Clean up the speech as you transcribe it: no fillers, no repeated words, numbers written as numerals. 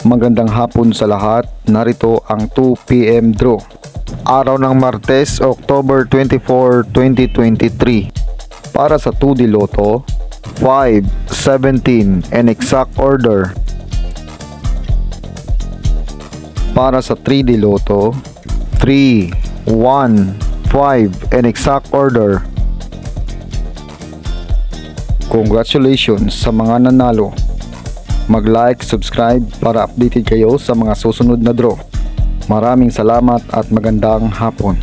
Magandang hapon sa lahat. Narito ang 2 PM draw. Araw ng Martes, October 24, 2023. Para sa 2D Lotto, 5, 17 and exact order. Para sa 3D Lotto, 3, 1, 5 and exact order. Congratulations sa mga nanalo. Mag-like, subscribe para updated kayo sa mga susunod na draw. Maraming salamat at magandang hapon.